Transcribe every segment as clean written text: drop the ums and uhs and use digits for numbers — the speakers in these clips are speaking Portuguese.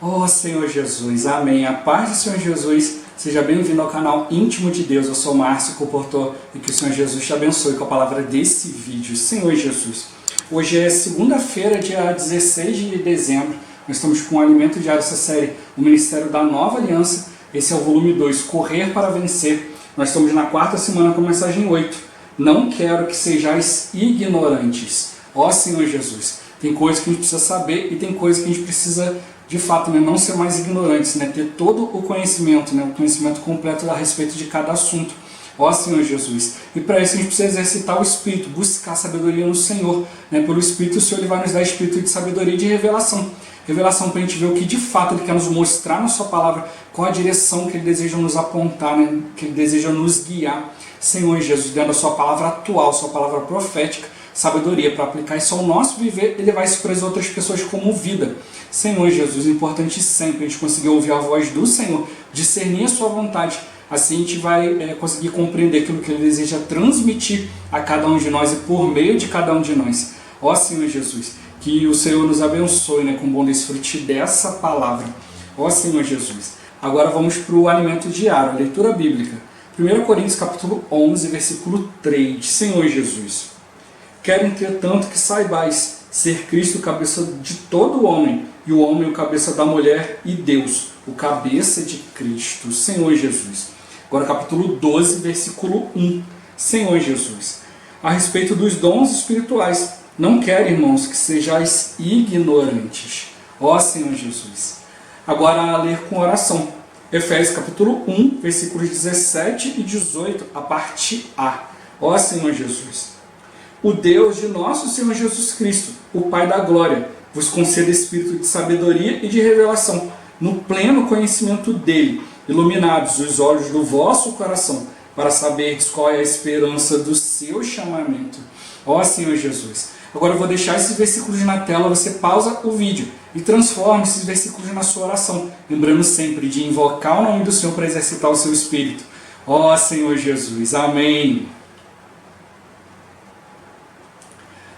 Oh Senhor Jesus, amém. A paz do Senhor Jesus, seja bem-vindo ao canal Íntimo de Deus. Eu sou Márcio Comportor e que o Senhor Jesus te abençoe com a palavra desse vídeo. Senhor Jesus, hoje é segunda-feira, dia 16 de dezembro. Nós estamos com o alimento diário dessa série, o Ministério da Nova Aliança. Esse é o volume 2, Correr para Vencer. Nós estamos na quarta semana com a mensagem 8. Não quero que sejais ignorantes. Ó Senhor Jesus, tem coisas que a gente precisa saber e tem coisas que a gente precisa, de fato, não ser mais ignorantes, ter todo o conhecimento, o conhecimento completo a respeito de cada assunto. Ó Senhor Jesus, e para isso a gente precisa exercitar o Espírito, buscar sabedoria no Senhor. Pelo Espírito, o Senhor ele vai nos dar espírito de sabedoria e de revelação. Revelação para a gente ver o que de fato Ele quer nos mostrar na Sua palavra, qual a direção que Ele deseja nos apontar, que Ele deseja nos guiar. Senhor Jesus, dando a Sua palavra atual, Sua palavra profética, sabedoria para aplicar isso ao nosso viver, Ele vai se para as outras pessoas como vida. Senhor Jesus, é importante sempre a gente conseguir ouvir a voz do Senhor, discernir a Sua vontade. Assim a gente vai conseguir compreender aquilo que Ele deseja transmitir a cada um de nós e por meio de cada um de nós. Ó Senhor Jesus, que o Senhor nos abençoe com bom desfrute dessa palavra. Ó Senhor Jesus. Agora vamos para o alimento diário, a leitura bíblica. 1 Coríntios capítulo 11, versículo 3. Senhor Jesus, quero entretanto que saibais ser Cristo o cabeça de todo homem, e o homem o cabeça da mulher, e Deus o cabeça de Cristo. Senhor Jesus. Agora capítulo 12, versículo 1. Senhor Jesus, a respeito dos dons espirituais, não quero, irmãos, que sejais ignorantes. Ó Senhor Jesus. Agora a ler com oração. Efésios capítulo 1, versículos 17 e 18, a parte A. Ó Senhor Jesus. O Deus de nosso Senhor Jesus Cristo, o Pai da glória, vos conceda espírito de sabedoria e de revelação, no pleno conhecimento dele, iluminados os olhos do vosso coração, para saberdes qual é a esperança do seu chamamento. Ó Senhor Jesus. Agora eu vou deixar esses versículos na tela, você pausa o vídeo e transforma esses versículos na sua oração, lembrando sempre de invocar o nome do Senhor para exercitar o seu espírito. Ó Senhor Jesus. Amém.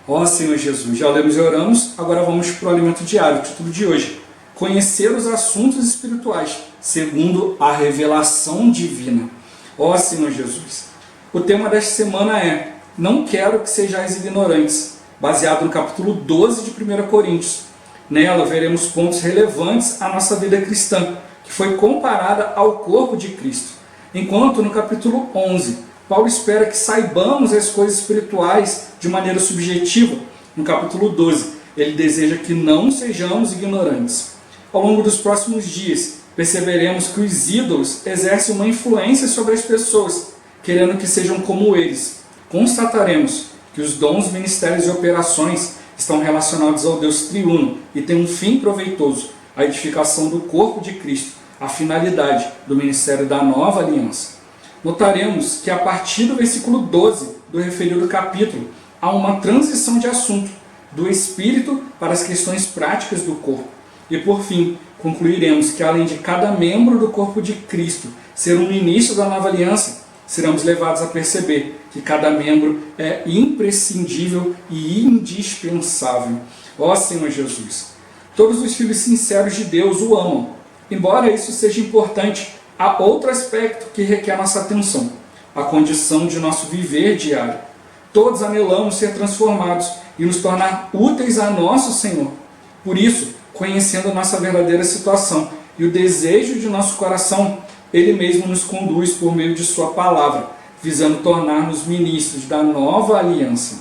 Ó Senhor Jesus, já lemos e oramos, agora vamos para o alimento diário, o título de hoje. Conhecer os assuntos espirituais, segundo a revelação divina. Ó Senhor Jesus. O tema desta semana é: não quero que sejais ignorantes, baseado no capítulo 12 de 1 Coríntios. Nela veremos pontos relevantes à nossa vida cristã, que foi comparada ao corpo de Cristo. Enquanto no capítulo 11, Paulo espera que saibamos as coisas espirituais de maneira subjetiva, no capítulo 12, ele deseja que não sejamos ignorantes. Ao longo dos próximos dias, perceberemos que os ídolos exercem uma influência sobre as pessoas, querendo que sejam como eles. Constataremos que os dons, ministérios e operações estão relacionados ao Deus triuno e têm um fim proveitoso, a edificação do corpo de Cristo, a finalidade do ministério da nova aliança. Notaremos que a partir do versículo 12 do referido capítulo, há uma transição de assunto, do espírito para as questões práticas do corpo. E por fim, concluiremos que além de cada membro do corpo de Cristo ser um ministro da nova aliança, seremos levados a perceber que cada membro é imprescindível e indispensável. Ó Senhor Jesus, todos os filhos sinceros de Deus o amam. Embora isso seja importante, há outro aspecto que requer nossa atenção, a condição de nosso viver diário. Todos anelamos ser transformados e nos tornar úteis a nosso Senhor. Por isso, conhecendo a nossa verdadeira situação e o desejo de nosso coração, Ele mesmo nos conduz por meio de Sua palavra, visando tornar-nos ministros da nova aliança.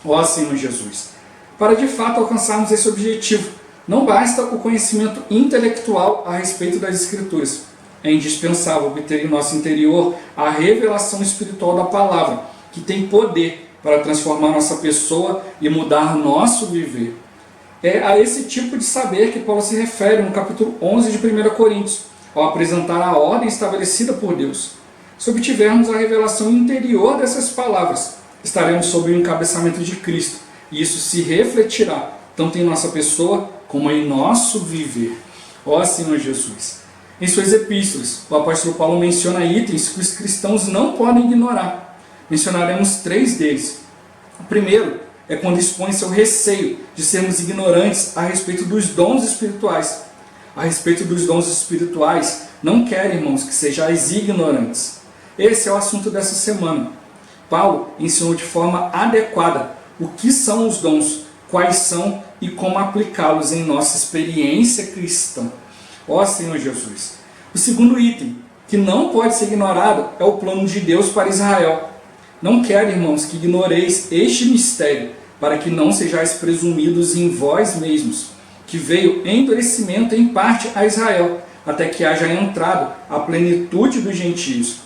Ó Senhor Jesus, para de fato alcançarmos esse objetivo, não basta o conhecimento intelectual a respeito das Escrituras. É indispensável obter em nosso interior a revelação espiritual da palavra, que tem poder para transformar nossa pessoa e mudar nosso viver. É a esse tipo de saber que Paulo se refere no capítulo 11 de 1 Coríntios, ao apresentar a ordem estabelecida por Deus. Se obtivermos a revelação interior dessas palavras, estaremos sob o encabeçamento de Cristo, e isso se refletirá tanto em nossa pessoa como em nosso viver. Ó Senhor Jesus. Em suas epístolas, o apóstolo Paulo menciona itens que os cristãos não podem ignorar. Mencionaremos 3 deles. O primeiro é quando expõe seu receio de sermos ignorantes a respeito dos dons espirituais. a respeito dos dons espirituais, não quero, irmãos, que sejais ignorantes. Esse é o assunto dessa semana. Paulo ensinou de forma adequada o que são os dons, quais são e como aplicá-los em nossa experiência cristã. Ó Senhor Jesus! O segundo item, que não pode ser ignorado, é o plano de Deus para Israel. Não quero, irmãos, que ignoreis este mistério, para que não sejais presumidos em vós mesmos, que veio endurecimento em parte a Israel, até que haja entrado a plenitude dos gentios.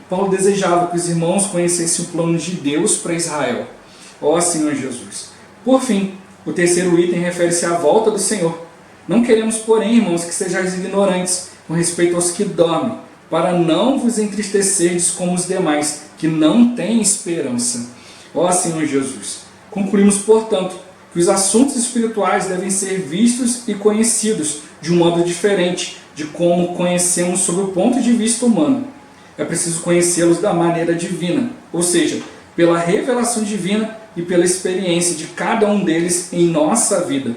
Paulo desejava que os irmãos conhecessem o plano de Deus para Israel. Ó Senhor Jesus! Por fim, o terceiro item refere-se à volta do Senhor. Não queremos, porém, irmãos, que sejais ignorantes com respeito aos que dormem, para não vos entristecerdes como os demais, que não têm esperança. Ó Senhor Jesus! Concluímos, portanto, que os assuntos espirituais devem ser vistos e conhecidos de um modo diferente de como conhecemos sob o ponto de vista humano. É preciso conhecê-los da maneira divina, ou seja, pela revelação divina e pela experiência de cada um deles em nossa vida.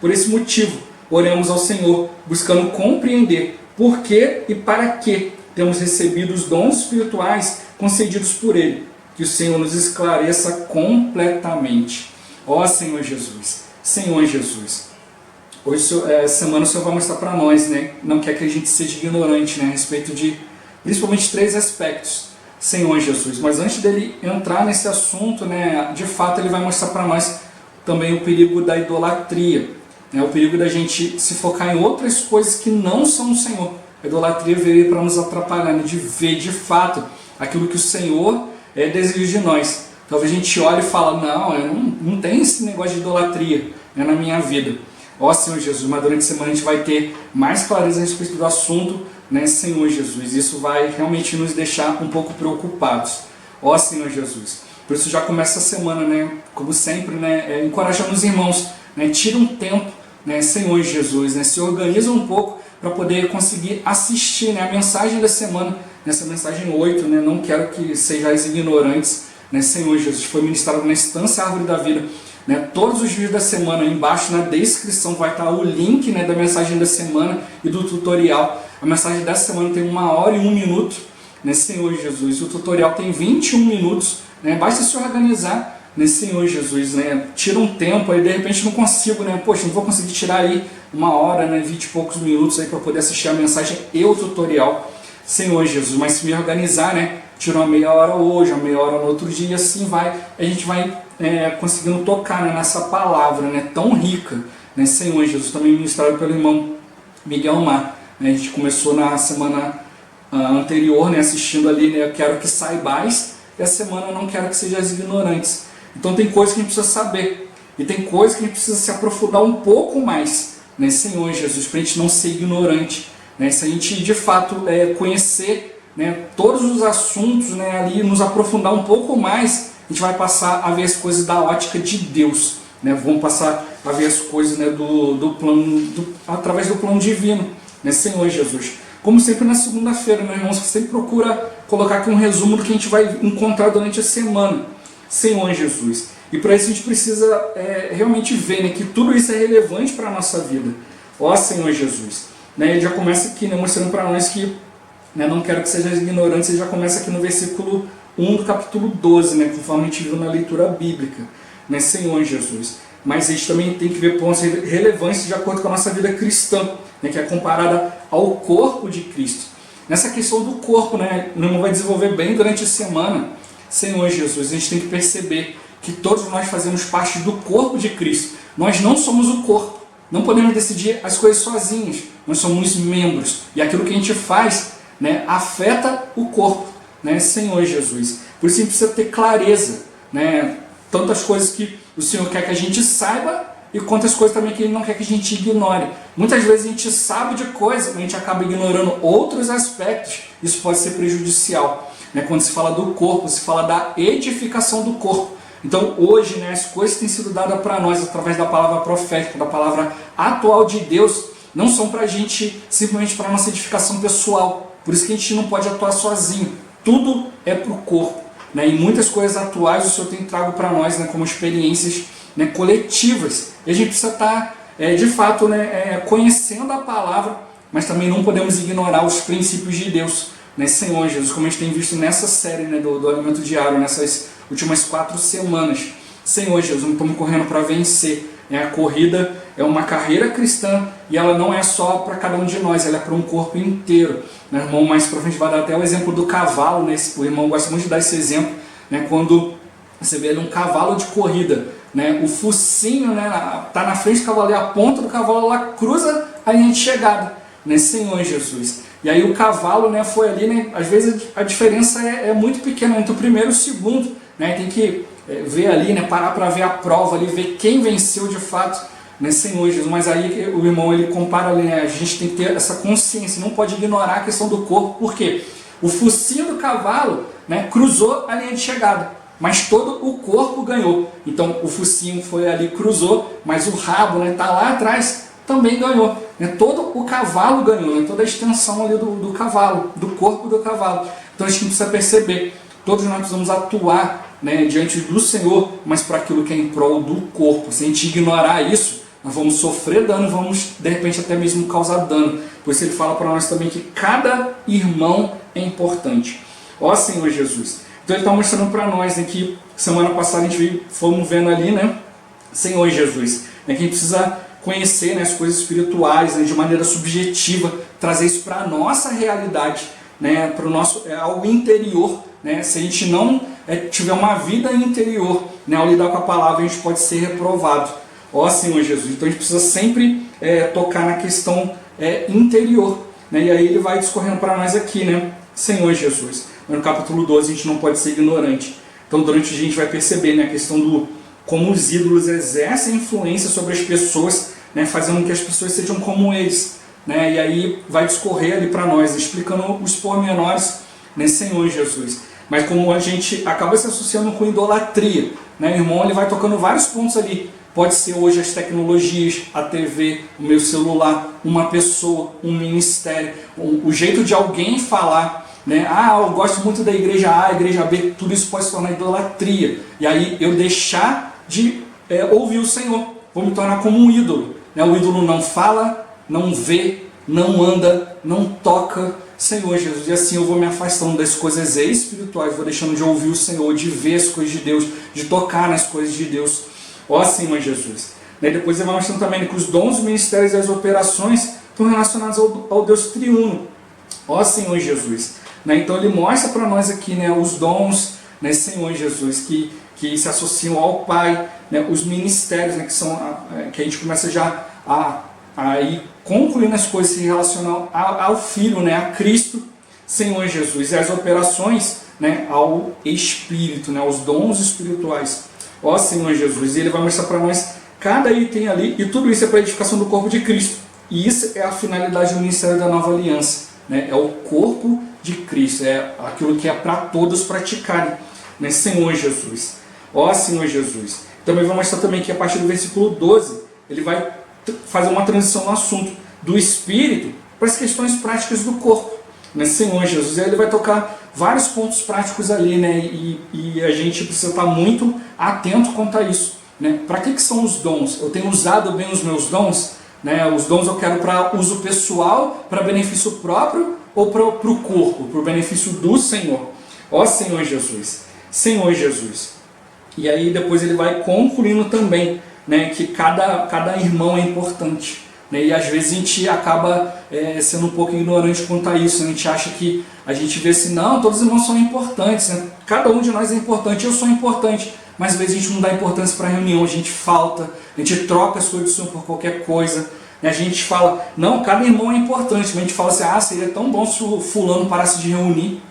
Por esse motivo, oremos ao Senhor, buscando compreender por que e para que temos recebido os dons espirituais concedidos por Ele. Que o Senhor nos esclareça completamente. Ó Senhor Jesus, Senhor Jesus, hoje, essa semana o Senhor vai mostrar para nós, né? Não quer que a gente seja ignorante, né? A respeito de, principalmente, 3 aspectos. Senhor Jesus, mas antes dele entrar nesse assunto, né, de fato ele vai mostrar para nós também o perigo da idolatria, né, o perigo da gente se focar em outras coisas que não são o Senhor. A idolatria veio para nos atrapalhar, né, de ver de fato aquilo que o Senhor deseja de nós. Talvez a gente olhe e fale, não tem esse negócio de idolatria, né, na minha vida. Ó Senhor Jesus, mas durante a semana a gente vai ter mais clareza a respeito do assunto, né, Senhor Jesus. Isso vai realmente nos deixar um pouco preocupados. Ó Senhor Jesus. Por isso já começa a semana, né, como sempre, né, encorajando os irmãos, né, tira um tempo, né, Senhor Jesus, né, se organiza um pouco para poder conseguir assistir, né, a mensagem da semana, nessa mensagem 8, né, não quero que sejais ignorantes, né, Senhor Jesus, foi ministrado na Estância Árvore da Vida, né, todos os dias da semana. Embaixo na descrição vai estar o link, né, da mensagem da semana e do tutorial. A mensagem dessa semana tem 1 hora e 1 minuto, né, Senhor Jesus. O tutorial tem 21 minutos, né, basta se organizar, né, Senhor Jesus, né, tira um tempo, aí de repente não consigo, né, poxa, não vou conseguir tirar aí 1 hora, né, 20 e poucos minutos aí para poder assistir a mensagem e o tutorial, Senhor Jesus. Mas se me organizar, né, tira uma meia hora hoje, uma meia hora no outro dia, assim a gente vai conseguindo tocar, né, nessa palavra, né, tão rica, né, Senhor Jesus, também ministrado pelo irmão Miguel Mar. Né, a gente começou na semana anterior, né, assistindo ali, né, eu quero que saibais, e a semana eu não quero que sejais ignorantes. Então tem coisas que a gente precisa saber, e tem coisas que a gente precisa se aprofundar um pouco mais, né, Senhor Jesus, para a gente não ser ignorante, né, se a gente de fato conhecer, né, todos os assuntos, né, ali, nos aprofundar um pouco mais, a gente vai passar a ver as coisas da ótica de Deus, né, vamos passar a ver as coisas, né, do plano, através do plano divino, né, Senhor Jesus. Como sempre na segunda-feira, meus irmãos, que sempre procura colocar aqui um resumo do que a gente vai encontrar durante a semana, Senhor Jesus. E para isso a gente precisa realmente ver, né, que tudo isso é relevante para a nossa vida. Ó Senhor Jesus. Né, ele já começa aqui, né, mostrando para nós que, né, não quero que sejam ignorantes. Ele já começa aqui no versículo 1 do capítulo 12, né, conforme a gente viu na leitura bíblica, né, Senhor Jesus. Mas a gente também tem que ver pontos relevantes de acordo com a nossa vida cristã, né, que é comparada ao corpo de Cristo. Nessa questão do corpo, né, o irmão vai desenvolver bem durante a semana, Senhor Jesus. A gente tem que perceber que todos nós fazemos parte do corpo de Cristo. Nós não somos o corpo. Não podemos decidir as coisas sozinhos. Nós somos membros. E aquilo que a gente faz, né, afeta o corpo, né, Senhor Jesus. Por isso a gente precisa ter clareza, né, tantas coisas que o Senhor quer que a gente saiba e quantas coisas também que Ele não quer que a gente ignore. Muitas vezes a gente sabe de coisas, mas a gente acaba ignorando outros aspectos. Isso pode ser prejudicial, né? Quando se fala do corpo, se fala da edificação do corpo. Então hoje, né, as coisas que têm sido dadas para nós através da palavra profética, da palavra atual de Deus, não são para a gente, simplesmente para a nossa edificação pessoal. Por isso que a gente não pode atuar sozinho. Tudo é para o corpo, né? E muitas coisas atuais o Senhor tem trago para nós, né, como experiências, né, coletivas. E a gente precisa estar de fato, né, conhecendo a palavra, mas também não podemos ignorar os princípios de Deus, né, Senhor Jesus, como a gente tem visto nessa série, né, do alimento diário, nessas últimas 4 semanas. Senhor Jesus, não estamos correndo para vencer. A corrida é uma carreira cristã e ela não é só para cada um de nós, ela é para um corpo inteiro. Né, irmão, mais para frente vai dar até o exemplo do cavalo, né, o irmão gosta muito de dar esse exemplo, né, quando você vê ali um cavalo de corrida, né, o focinho, né, tá na frente do cavalo e a ponta do cavalo lá cruza a linha de chegada, né, Senhor Jesus. E aí o cavalo, né, foi ali, né, às vezes a diferença é muito pequena entre o primeiro e o segundo, né, tem que ver ali, né, parar para ver a prova ali, ver quem venceu de fato, né, Senhor Jesus. Mas aí o irmão ele compara ali, né, a gente tem que ter essa consciência, não pode ignorar a questão do corpo, porque o focinho do cavalo, né, cruzou a linha de chegada, mas todo o corpo ganhou. Então o focinho foi ali, cruzou, mas o rabo, né, tá lá atrás, também ganhou. Né, todo o cavalo ganhou, né, toda a extensão ali do cavalo, do corpo do cavalo. Então a gente precisa perceber, todos nós precisamos atuar, né, diante do Senhor, mas para aquilo que é em prol do corpo. Se a gente ignorar isso, nós vamos sofrer dano, vamos de repente até mesmo causar dano. Por isso ele fala para nós também que cada irmão é importante. Ó Senhor Jesus. Então ele está mostrando para nós, né, que semana passada a gente fomos vendo ali, né, Senhor Jesus, né, que a gente precisa conhecer, né, as coisas espirituais, né, de maneira subjetiva, trazer isso para a nossa realidade, né, para o nosso ao interior, né, se a gente não tiver uma vida interior, né, ao lidar com a palavra, a gente pode ser reprovado. Ó Senhor Jesus, então a gente precisa sempre tocar na questão interior, né, e aí ele vai discorrendo para nós aqui, né, Senhor Jesus. No capítulo 12 a gente não pode ser ignorante. Então durante o dia a gente vai perceber, né, a questão do como os ídolos exercem influência sobre as pessoas, né, fazendo com que as pessoas sejam como eles, né, e aí vai discorrer ali para nós, explicando os pormenores, né, Senhor Jesus. Mas como a gente acaba se associando com idolatria, né, irmão, ele vai tocando vários pontos ali. Pode ser hoje as tecnologias, a TV, o meu celular, uma pessoa, um ministério, o jeito de alguém falar, né? Eu gosto muito da igreja A, igreja B, tudo isso pode se tornar idolatria. E aí eu deixar de ouvir o Senhor, vou me tornar como um ídolo. Né? O ídolo não fala, não vê, não anda, não toca, Senhor Jesus. E assim eu vou me afastando das coisas espirituais, vou deixando de ouvir o Senhor, de ver as coisas de Deus, de tocar nas coisas de Deus. Ó Senhor Jesus. Né? Depois ele vai mostrando também que os dons, os ministérios e as operações estão relacionados ao Deus triuno. Ó Senhor Jesus. Né? Então ele mostra para nós aqui, né, os dons, né, Senhor Jesus, que se associam ao Pai, né, os ministérios, né, que a gente começa já a ir concluindo as coisas que se relacionam ao Filho, né, a Cristo, Senhor Jesus, e as operações, né, ao Espírito, né, aos dons espirituais. Ó Senhor Jesus, e ele vai mostrar para nós cada item ali, e tudo isso é para a edificação do corpo de Cristo. E isso é a finalidade do ministério da nova aliança, né, é o corpo de Cristo, é aquilo que é para todos praticarem, né, Senhor Jesus. Ó Senhor Jesus. Também vai mostrar também que a partir do versículo 12, ele vai fazer uma transição no assunto do Espírito para as questões práticas do corpo, né, Senhor Jesus. E aí ele vai tocar vários pontos práticos ali, né, e a gente precisa estar muito atento quanto a isso, né. Para que são os dons? Eu tenho usado bem os meus dons, né, os dons eu quero para uso pessoal, para benefício próprio, ou para o corpo, para o benefício do Senhor. Ó Senhor Jesus, Senhor Jesus. E aí depois ele vai concluindo também, né, que cada irmão é importante, né, e às vezes a gente acaba sendo um pouco ignorante quanto a isso, né, a gente acha que a gente vê assim, não, todos os irmãos são importantes, né, cada um de nós é importante, eu sou importante, mas às vezes a gente não dá importância para a reunião, a gente falta, a gente troca as coisas do Senhor por qualquer coisa. A gente fala, não, cada irmão é importante, mas a gente fala assim, seria tão bom se o fulano parasse de reunir.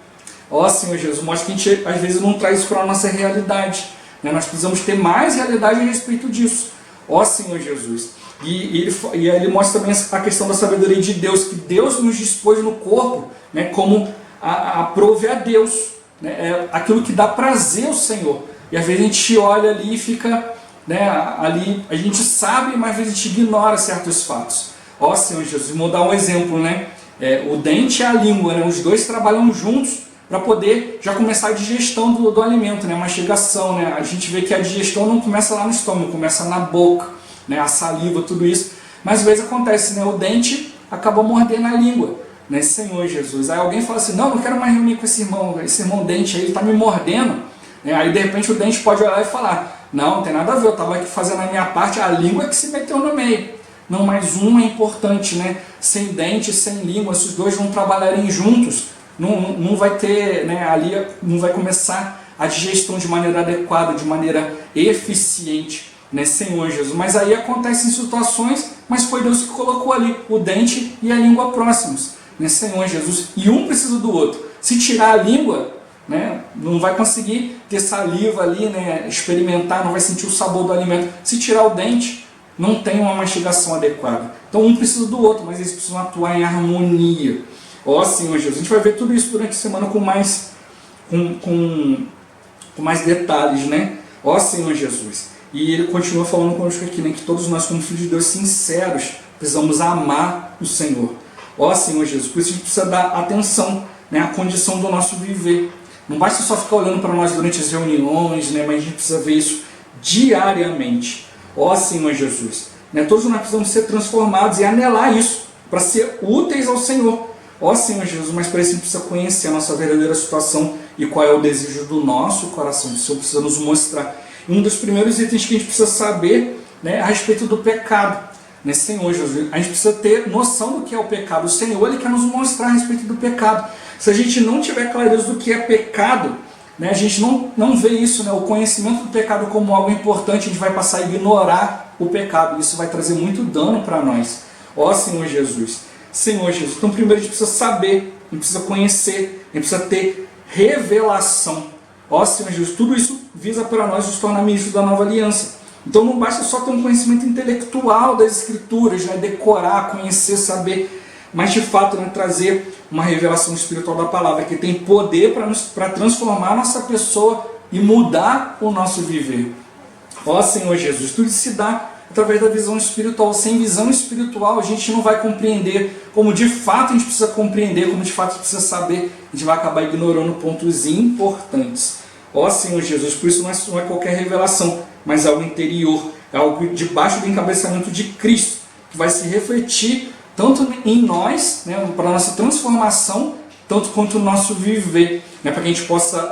Ó Senhor Jesus, mostra que a gente às vezes não traz isso para a nossa realidade, né? Nós precisamos ter mais realidade a respeito disso. Ó Senhor Jesus. E aí ele mostra também a questão da sabedoria de Deus, que Deus nos dispôs no corpo, né, como aprove a Deus, né, é aquilo que dá prazer ao Senhor. E às vezes a gente olha ali e fica... Né, ali a gente sabe, mas às vezes a gente ignora certos fatos. Ó Senhor Jesus, vou dar um exemplo, né? O dente e a língua, né? Os dois trabalham juntos para poder já começar a digestão do alimento, né? A mastigação, né? A gente vê que a digestão não começa lá no estômago, começa na boca, né? A saliva, tudo isso. Mas às vezes acontece, né? O dente acaba mordendo a língua, né? Senhor Jesus. Aí alguém fala assim, não quero mais reunir com esse irmão dente aí, ele está me mordendo. Aí de repente o dente pode olhar e falar, não tem nada a ver, eu estava aqui fazendo a minha parte, a língua que se meteu no meio. Não, mas um é importante, né? Sem dente, sem língua, se os dois não trabalharem juntos, não vai ter, né? Ali não vai começar a digestão de maneira adequada, de maneira eficiente, né? Senhor Jesus. Mas aí acontecem situações, mas foi Deus que colocou ali o dente e a língua próximos, né? Senhor Jesus. E um precisa do outro. Se tirar a língua, né, não vai conseguir ter saliva ali, né, experimentar, não vai sentir o sabor do alimento. Se tirar o dente, não tem uma mastigação adequada. Então um precisa do outro, mas eles precisam atuar em harmonia. Ó Senhor Jesus, a gente vai ver tudo isso durante a semana com mais detalhes, né? Ó Senhor Jesus. E ele continua falando conosco aqui, né, que todos nós, como filhos de Deus sinceros, precisamos amar o Senhor. Ó Senhor Jesus, por isso a gente precisa dar atenção, né, à condição do nosso viver. Não basta só ficar olhando para nós durante as reuniões, né, mas a gente precisa ver isso diariamente. Ó Senhor Jesus, né, todos nós precisamos ser transformados e anelar isso, para ser úteis ao Senhor. Ó Senhor Jesus, mas para isso a gente precisa conhecer a nossa verdadeira situação e qual é o desejo do nosso coração. O Senhor precisa nos mostrar. E um dos primeiros itens que a gente precisa saber, né, a respeito do pecado. Né, Senhor Jesus, a gente precisa ter noção do que é o pecado. O Senhor, Ele quer nos mostrar a respeito do pecado. Se a gente não tiver clareza do que é pecado, né, a gente não vê isso, né, o conhecimento do pecado como algo importante, a gente vai passar a ignorar o pecado. Isso vai trazer muito dano para nós. Ó Senhor Jesus. Senhor Jesus. Então primeiro a gente precisa saber, a gente precisa conhecer, a gente precisa ter revelação. Ó Senhor Jesus. Tudo isso visa para nós nos tornar ministros da nova aliança. Então não basta só ter um conhecimento intelectual das Escrituras, né, decorar, conhecer, saber, mas de fato, né, trazer uma revelação espiritual da palavra, que tem poder para transformar a nossa pessoa e mudar o nosso viver. Ó Senhor Jesus, tudo se dá através da visão espiritual. Sem visão espiritual a gente não vai compreender como de fato a gente precisa compreender, como de fato a gente precisa saber, a gente vai acabar ignorando pontos importantes. Ó Senhor Jesus, por isso não é qualquer revelação, mas algo interior, é algo debaixo do encabeçamento de Cristo, que vai se refletir tanto em nós, né, para a nossa transformação, tanto quanto o nosso viver, né, para que a gente possa,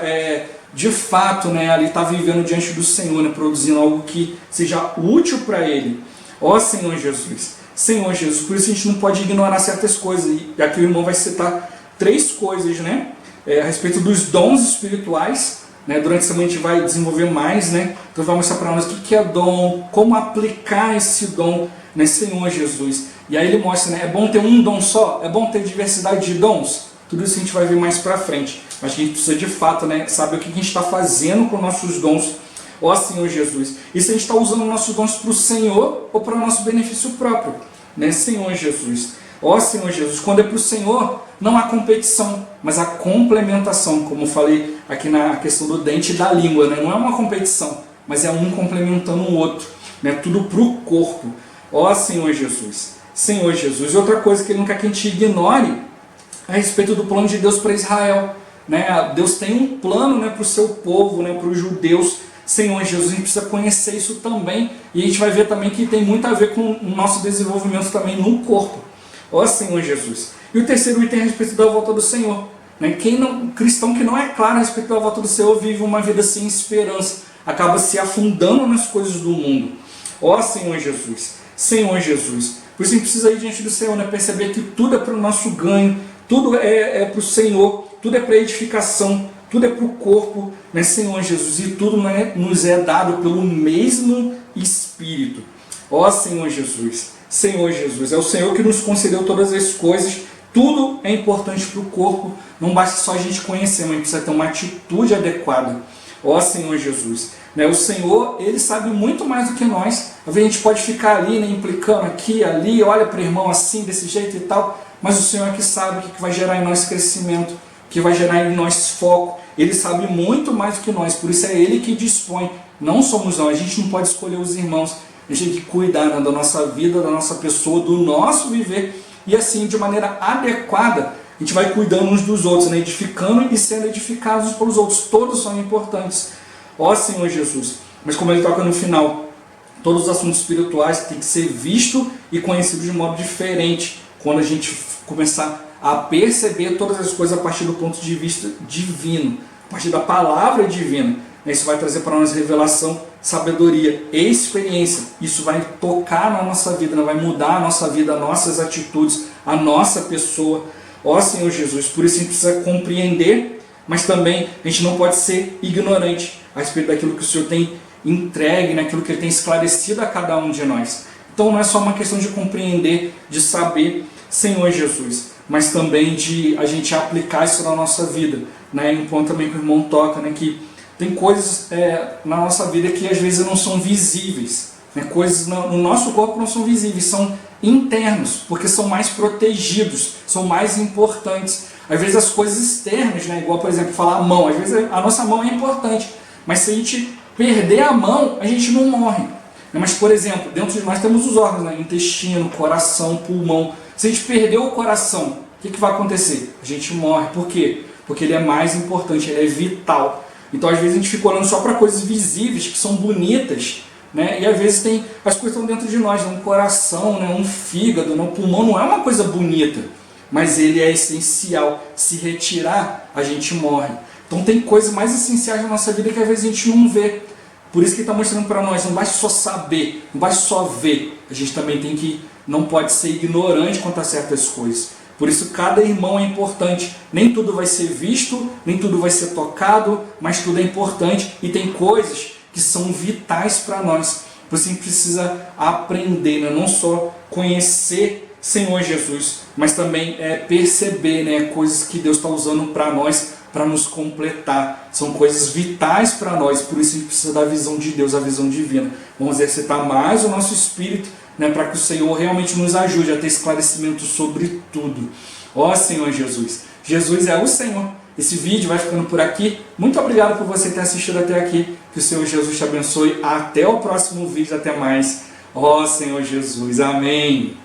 de fato, né, ali estar vivendo diante do Senhor, né, produzindo algo que seja útil para Ele. Ó Senhor Jesus, Senhor Jesus, por isso a gente não pode ignorar certas coisas, e aqui o irmão vai citar 3 coisas, né, a respeito dos dons espirituais. Né, durante essa semana a gente vai desenvolver mais, né? Então vai mostrar para nós o que é dom, como aplicar esse dom, né, Senhor Jesus. E aí ele mostra, né, é bom ter um dom só, é bom ter diversidade de dons. Tudo isso a gente vai ver mais para frente. Mas que a gente precisa de fato, né, saber o que a gente está fazendo com nossos dons. Ó Senhor Jesus. E se a gente está usando nossos dons para o Senhor ou para o nosso benefício próprio, né, Senhor Jesus. Ó Senhor Jesus, quando é para o Senhor, não há competição, mas há complementação, como eu falei aqui na questão do dente e da língua, né? Não é uma competição, mas é um complementando o outro, né? Tudo para o corpo. Ó Senhor Jesus, Senhor Jesus. E outra coisa que Ele não quer que a gente ignore a respeito do plano de Deus para Israel, né? Deus tem um plano, né, para o seu povo, né, para os judeus. Senhor Jesus, a gente precisa conhecer isso também, e a gente vai ver também que tem muito a ver com o nosso desenvolvimento também no corpo. Ó Senhor Jesus. E o terceiro item é a respeito da volta do Senhor. Né? Cristão que não é claro a respeito da volta do Senhor vive uma vida sem esperança, acaba se afundando nas coisas do mundo. Ó Senhor Jesus, Senhor Jesus. Por isso a gente precisa ir diante do Senhor, né? Perceber que tudo é para o nosso ganho, tudo é para o Senhor, tudo é para edificação, tudo é para o corpo, né, Senhor Jesus. E tudo, né, nos é dado pelo mesmo Espírito. Ó Senhor Jesus. Senhor Jesus, é o Senhor que nos concedeu todas as coisas, tudo é importante para o corpo, não basta só a gente conhecer, mas precisa ter uma atitude adequada. Ó Senhor Jesus, né, o Senhor, Ele sabe muito mais do que nós. Às vezes a gente pode ficar ali, né, implicando aqui, ali, olha para o irmão assim, desse jeito e tal, mas o Senhor é que sabe o que vai gerar em nós crescimento, o que vai gerar em nós foco. Ele sabe muito mais do que nós, por isso é Ele que dispõe, não somos nós. A gente não pode escolher os irmãos. A gente tem que cuidar, né, da nossa vida, da nossa pessoa, do nosso viver. E assim, de maneira adequada, a gente vai cuidando uns dos outros, né, edificando e sendo edificados uns pelos outros. Todos são importantes. Ó Senhor Jesus. Mas como ele toca no final, todos os assuntos espirituais têm que ser visto e conhecido de modo diferente, quando a gente começar a perceber todas as coisas a partir do ponto de vista divino, a partir da palavra divina. Isso vai trazer para nós revelação, sabedoria e experiência. Isso vai tocar na nossa vida, vai mudar a nossa vida, nossas atitudes, a nossa pessoa. Ó Senhor Jesus, por isso a gente precisa compreender, mas também a gente não pode ser ignorante a respeito daquilo que o Senhor tem entregue, naquilo que Ele tem esclarecido a cada um de nós. Então não é só uma questão de compreender, de saber, Senhor Jesus, mas também de a gente aplicar isso na nossa vida. Um ponto também que o irmão toca, que tem coisas na nossa vida que às vezes não são visíveis. Coisas no nosso corpo não são visíveis, são internos, porque são mais protegidos, são mais importantes. Às vezes as coisas externas, igual por exemplo falar a mão, às vezes a nossa mão é importante, mas se a gente perder a mão, a gente não morre. Mas por exemplo, dentro de nós temos os órgãos, intestino, coração, pulmão. Se a gente perder o coração, o que vai acontecer? A gente morre. Por quê? Porque ele é mais importante, ele é vital. Então às vezes a gente fica olhando só para coisas visíveis, que são bonitas, e às vezes tem as coisas que estão dentro de nós, um coração, um fígado, um pulmão, não é uma coisa bonita, mas ele é essencial. Se retirar, a gente morre. Então tem coisas mais essenciais na nossa vida que às vezes a gente não vê. Por isso que ele está mostrando para nós, não basta só saber, não basta só ver, a gente também não pode ser ignorante quanto a certas coisas. Por isso cada irmão é importante, nem tudo vai ser visto, nem tudo vai ser tocado, mas tudo é importante e tem coisas que são vitais para nós. Você precisa aprender, não só conhecer Senhor Jesus, mas também perceber coisas que Deus está usando para nós, para nos completar. São coisas vitais para nós, por isso a gente precisa da visão de Deus, a visão divina. Vamos exercitar mais o nosso espírito, para que o Senhor realmente nos ajude a ter esclarecimento sobre tudo. Ó Senhor Jesus, Jesus é o Senhor. Esse vídeo vai ficando por aqui. Muito obrigado por você ter assistido até aqui. Que o Senhor Jesus te abençoe. Até o próximo vídeo. Até mais. Ó Senhor Jesus. Amém.